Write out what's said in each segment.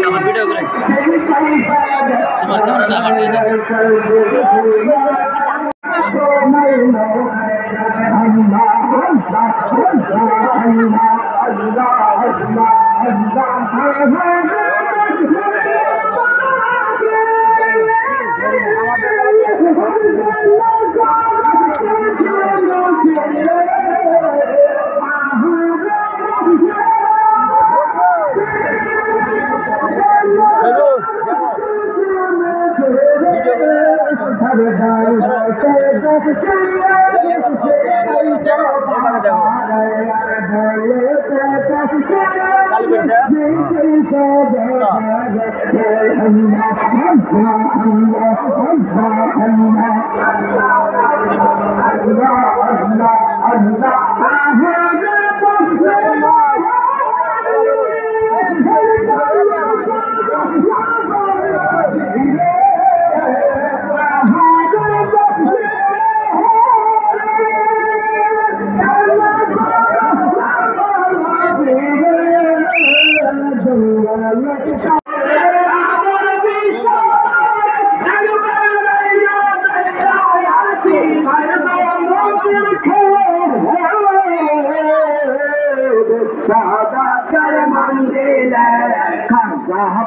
আমার ভিডিও করে তোমার ক্যামেরাটা আমার দিয়ে দাও।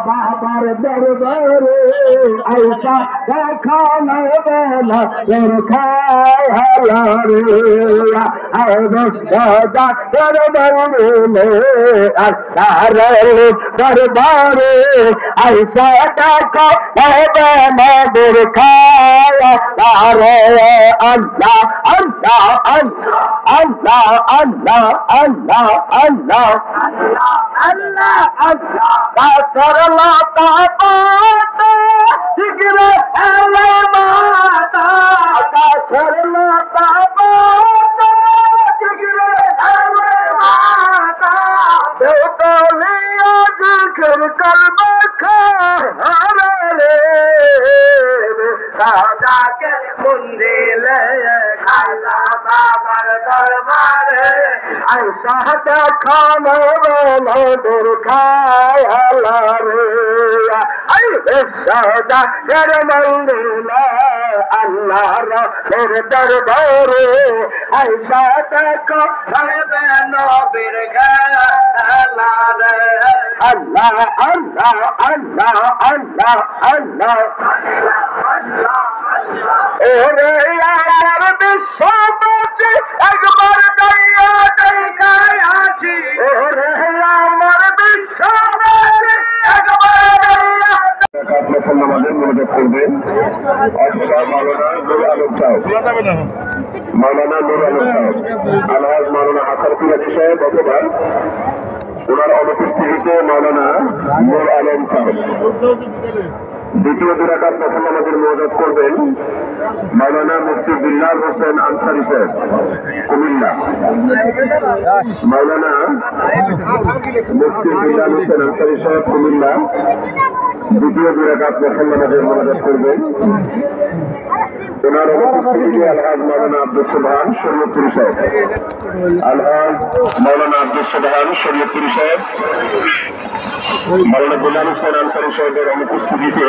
बाबर दरबार ऐसा देखा नैना सदा दरबार दरबार ऐसा देखा नैना दुर्खाया अल्लाह अल्लाह अल्लाह अल्लाह अल्लाह अल्लाह अल्लाह अल्लाह सरला ताता जिगरे अले माता सरला ताता जिगरे अले माता बेटोले जिगर कलम खरे राजा के मुंदिल खाला बाबर दरबार ऐसा देखा नैना दुर्खाया सदा कर मंदिर अल्लाह रे दरबार ऐसा देखो नबीर अल्लाह अल्लाह अल्लाह अल्लाह अल्लाह ओरे यार विश्वासी एकबार दैया देखायाছি ओरे यार विश्वासी एकबार दैया আমাদের মনোযোগ করবেন মাওলানা নুর আলম সাহেব আলহাজ মাওলানা হাসান ফিরাজি সাহেব অথবা ওনার অনুপস্থিতিতে মাওলানা নুর আলম সাহেব দ্বিতীয় দুরাকাত প্রথম আমাদের মনোযোগ করবেন মাওলানা মুফতি বিল্লাল হোসেন আনসারী সাহেব কুমিল্লা মাওলানা মুফতি বিল্লাল হোসেন আনসারী সাহেব কুমিল্লা দ্বিতীয় দুরাকাত প্রথম আমাদের মনোযোগ করবেন ওনার অনুপস্থিতিতে আলহাজ মাওলানা আব্দুল সুবহান শরীয়তপুরী সাহেব আলহাজ মাওলানা আব্দুল সুবহান শরীয়তপুরী সাহেব মাওলানা গোলাম হোসেন আনসারী সাহেবের অনুপস্থিতিতে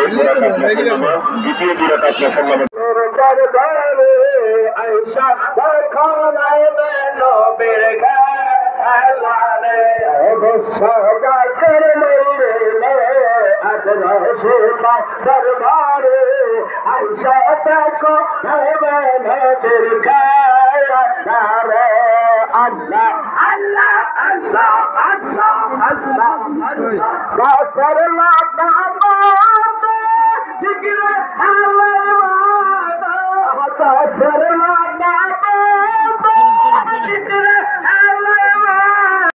দ্বিতীয় দুরাকাত প্রথম আমাদের दरबार ऐसा देखो अल्लाह अल्लाह अल्लाह अल्लाह अल्लाह